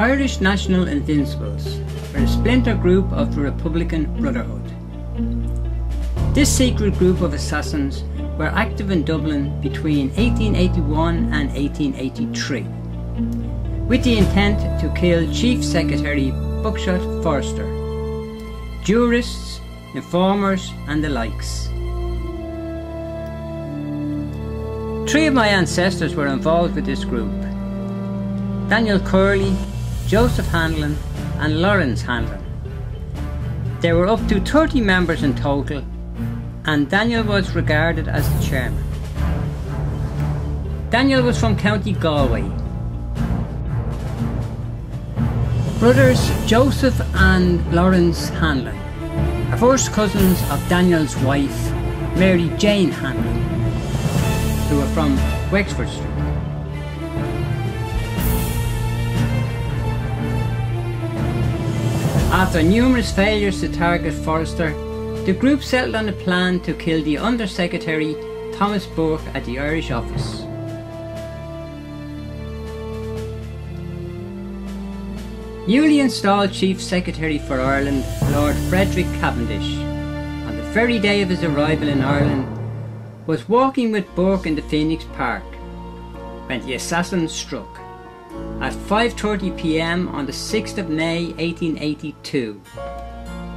Irish National Invincibles were a splinter group of the Republican Brotherhood. This secret group of assassins were active in Dublin between 1881 and 1883, with the intent to kill Chief Secretary Buckshot Forster, jurists, informers and the likes. 3 of my ancestors were involved with this group: Daniel Curley, Joseph Hanlon and Lawrence Hanlon. There were up to 30 members in total, and Daniel was regarded as the chairman. Daniel was from County Galway. Brothers Joseph and Lawrence Hanlon are first cousins of Daniel's wife, Mary Jane Hanlon, who were from Wexford Street. After numerous failures to target Forster, the group settled on a plan to kill the Under Secretary Thomas Burke at the Irish office. Newly installed Chief Secretary for Ireland, Lord Frederick Cavendish, on the very day of his arrival in Ireland, was walking with Burke in the Phoenix Park when the assassins struck at 5:30 p.m. on the 6th of May 1882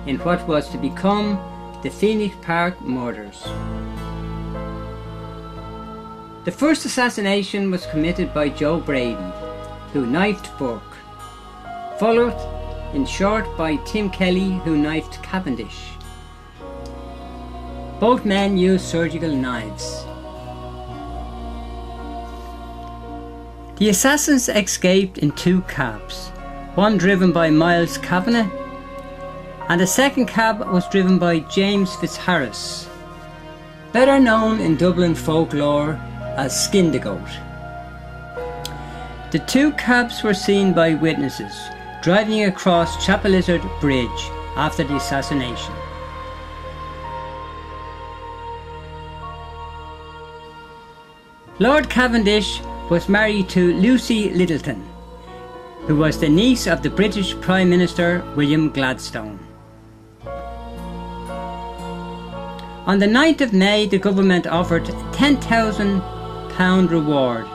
in what was to become the Phoenix Park murders. The first assassination was committed by Joe Brady, who knifed Burke, followed in short by Tim Kelly, who knifed Cavendish. Both men used surgical knives. The assassins escaped in 2 cabs, one driven by Miles Kavanagh, and the second cab was driven by James Fitzharris, better known in Dublin folklore as Skin the Goat. The 2 cabs were seen by witnesses driving across Chapelizard Bridge after the assassination. Lord Cavendish was married to Lucy Littleton, who was the niece of the British Prime Minister William Gladstone. On the 9th of May, the government offered a £10,000 reward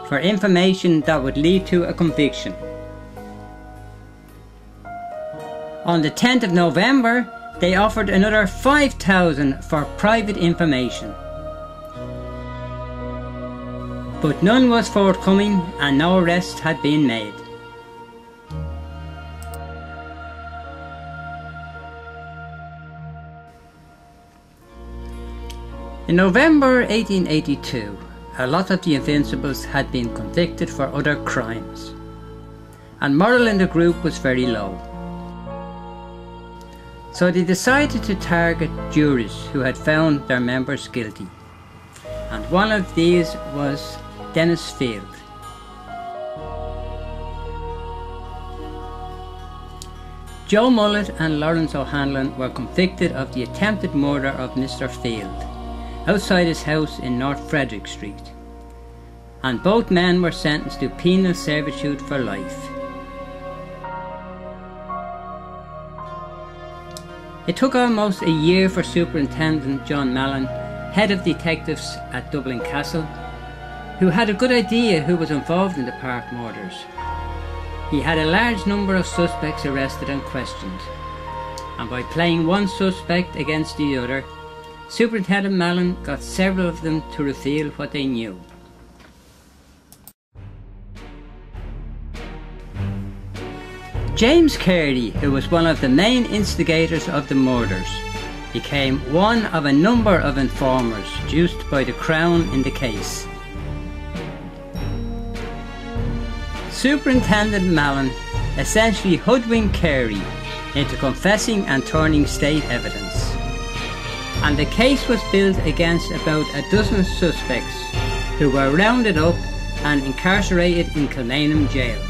for information that would lead to a conviction. On the 10th of November, they offered another £5,000 for private information. But none was forthcoming and no arrest had been made. In November 1882, a lot of the Invincibles had been convicted for other crimes, and morale in the group was very low. So they decided to target juries who had found their members guilty, and one of these was Dennis Field. Joe Mullet and Lawrence O'Hanlon were convicted of the attempted murder of Mr. Field outside his house in North Frederick Street, and both men were sentenced to penal servitude for life. It took almost a year for Superintendent John Mallon, head of detectives at Dublin Castle, who had a good idea who was involved in the Park murders. He had a large number of suspects arrested and questioned, and by playing one suspect against the other, Superintendent Mallon got several of them to reveal what they knew. James Carey, who was one of the main instigators of the murders, became one of a number of informers used by the Crown in the case. Superintendent Mallon essentially hoodwinked Carey into confessing and turning state evidence, and the case was built against about a dozen suspects who were rounded up and incarcerated in Kilmainham jail.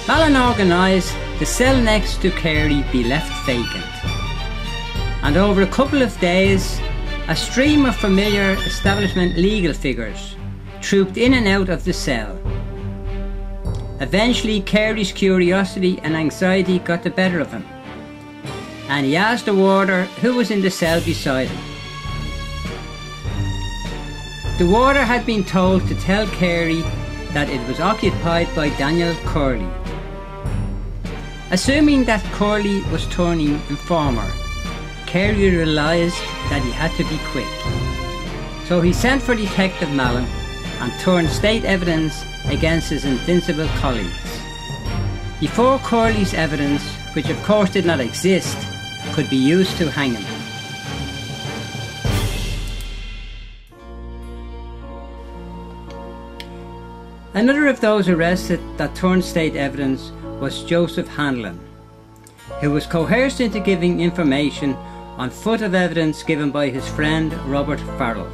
Mallon organised the cell next to Carey be left vacant, and over a couple of days a stream of familiar establishment legal figures trooped in and out of the cell. Eventually, Carey's curiosity and anxiety got the better of him, and he asked the warder who was in the cell beside him. The warder had been told to tell Carey that it was occupied by Daniel Curley. Assuming that Curley was turning informer, Carey realised that he had to be quick. So he sent for Detective Mallon and turned state evidence against his invincible colleagues. Before Curley's evidence, which of course did not exist, could be used to hang him. Another of those arrested that turned state evidence was Joseph Hanlon, who was coerced into giving information on foot of evidence given by his friend Robert Farrell.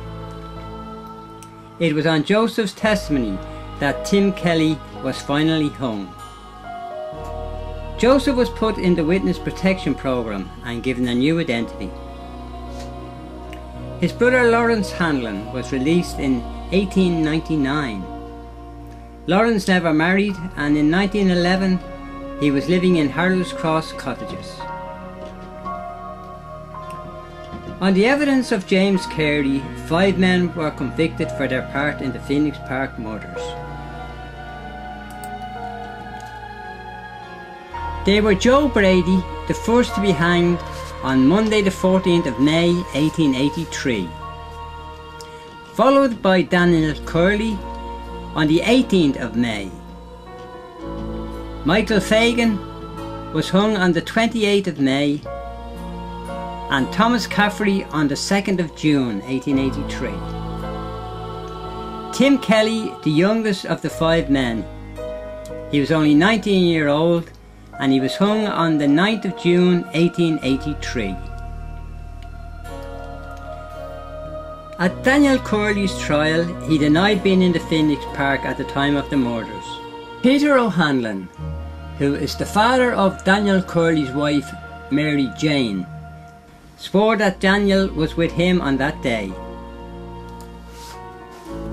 It was on Joseph's testimony that Tim Kelly was finally hung. Joseph was put in the witness protection program and given a new identity. His brother Lawrence Hanlon was released in 1899. Lawrence never married, and in 1911 he was living in Harold's Cross Cottages. On the evidence of James Carey, 5 men were convicted for their part in the Phoenix Park murders. They were Joe Brady, the first to be hanged on Monday the 14th of May 1883, followed by Daniel Curley on the 18th of May. Michael Fagan was hung on the 28th of May, and Thomas Caffrey on the 2nd of June 1883. Tim Kelly, the youngest of the 5 men, he was only 19 years old, and he was hung on the 9th of June 1883. At Daniel Curley's trial, he denied being in the Phoenix Park at the time of the murders. Peter O'Hanlon, who is the father of Daniel Curley's wife, Mary Jane, swore that Daniel was with him on that day.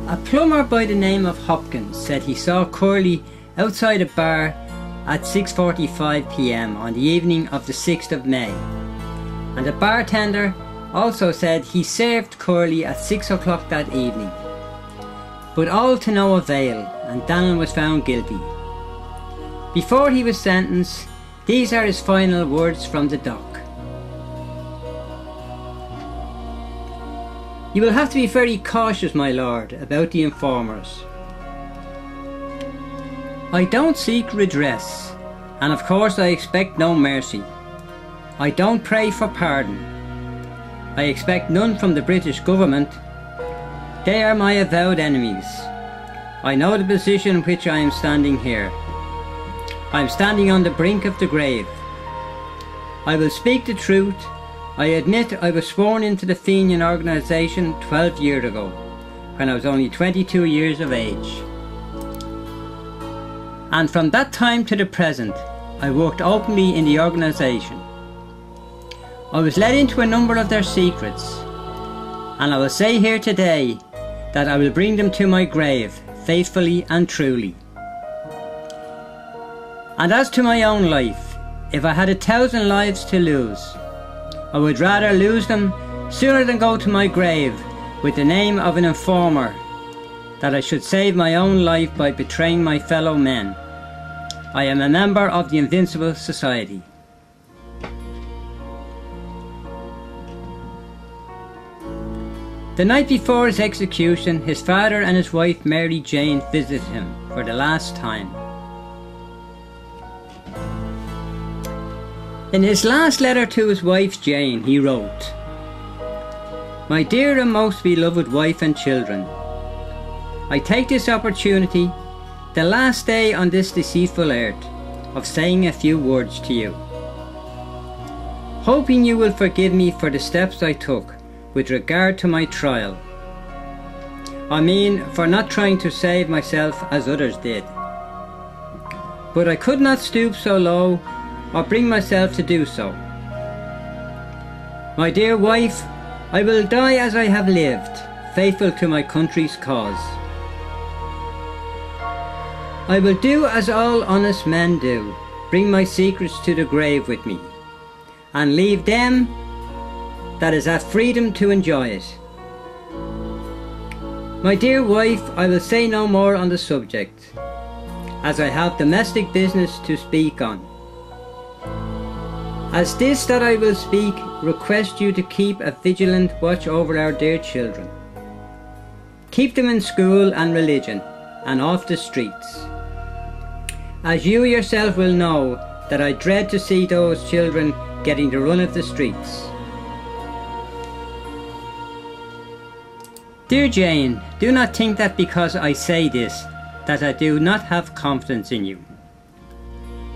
A plumber by the name of Hopkins said he saw Curley outside a bar at 6:45 p.m. on the evening of the 6th of May, and the bartender also said he served Curley at 6 o'clock that evening. But all to no avail, and Daniel was found guilty. Before he was sentenced, these are his final words from the dock. "You will have to be very cautious, my lord, about the informers. I don't seek redress, and of course I expect no mercy. I don't pray for pardon. I expect none from the British government. They are my avowed enemies. I know the position in which I am standing here. I am standing on the brink of the grave. I will speak the truth. I admit I was sworn into the Fenian organisation 12 years ago, when I was only 22 years of age. And from that time to the present, I worked openly in the organisation. I was let into a number of their secrets, and I will say here today that I will bring them to my grave, faithfully and truly. And as to my own life, if I had 1,000 lives to lose, I would rather lose them sooner than go to my grave with the name of an informer, that I should save my own life by betraying my fellow men. I am a member of the Invincibles Society." The night before his execution, his father and his wife Mary Jane visited him for the last time. In his last letter to his wife Jane, he wrote, "My dear and most beloved wife and children, I take this opportunity, the last day on this deceitful earth, of saying a few words to you, hoping you will forgive me for the steps I took with regard to my trial. I mean, for not trying to save myself as others did. But I could not stoop so low or bring myself to do so. My dear wife, I will die as I have lived, faithful to my country's cause. I will do as all honest men do, bring my secrets to the grave with me, and leave them that is at freedom to enjoy it. My dear wife, I will say no more on the subject, as I have domestic business to speak on. As this that I will speak, request you to keep a vigilant watch over our dear children. Keep them in school and religion, and off the streets. As you yourself will know, that I dread to see those children getting the run of the streets. Dear Jane, do not think that because I say this, that I do not have confidence in you.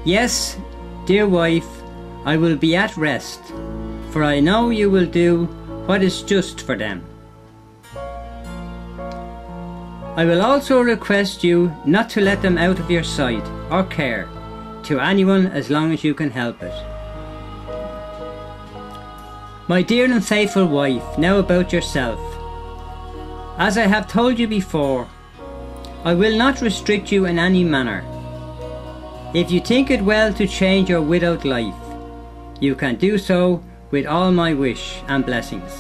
Yes, dear wife, I will be at rest, for I know you will do what is just for them. I will also request you not to let them out of your sight or care to anyone as long as you can help it. My dear and faithful wife, now about yourself. As I have told you before, I will not restrict you in any manner. If you think it well to change your widowed life, you can do so with all my wish and blessings.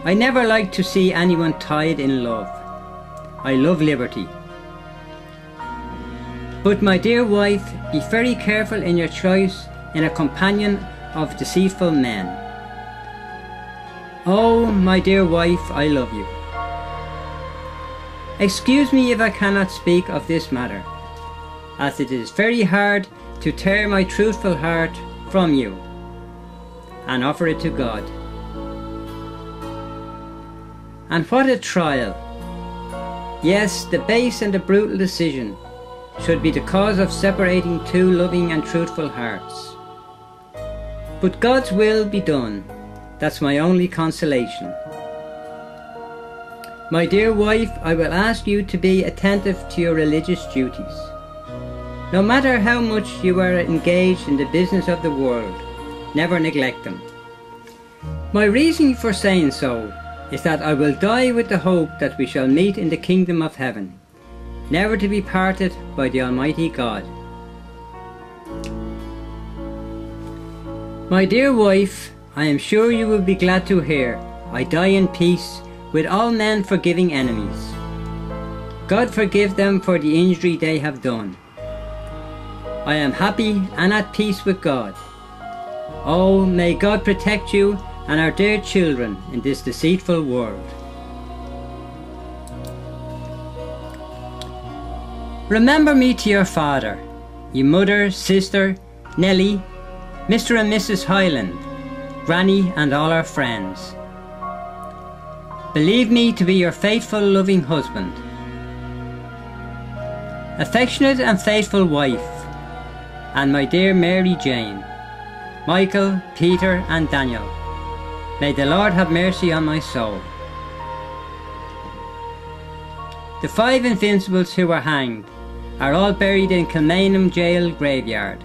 I never like to see anyone tied in love. I love liberty. But my dear wife, be very careful in your choice in a companion of deceitful men. Oh, my dear wife, I love you. Excuse me if I cannot speak of this matter, as it is very hard to tear my truthful heart from you and offer it to God. And what a trial! Yes, the base and the brutal decision should be the cause of separating two loving and truthful hearts. But God's will be done. That's my only consolation. My dear wife, I will ask you to be attentive to your religious duties. No matter how much you are engaged in the business of the world, never neglect them. My reason for saying so is that I will die with the hope that we shall meet in the kingdom of heaven, never to be parted by the Almighty God. My dear wife, I am sure you will be glad to hear I die in peace, with all men forgiving enemies. God forgive them for the injury they have done. I am happy and at peace with God. Oh, may God protect you and our dear children in this deceitful world. Remember me to your father, your mother, sister, Nellie, Mr. and Mrs. Hanlon, Granny and all our friends. Believe me to be your faithful, loving husband. Affectionate and faithful wife, and my dear Mary Jane, Michael, Peter and Daniel. May the Lord have mercy on my soul. The 5 Invincibles who were hanged are all buried in Kilmainham Jail graveyard.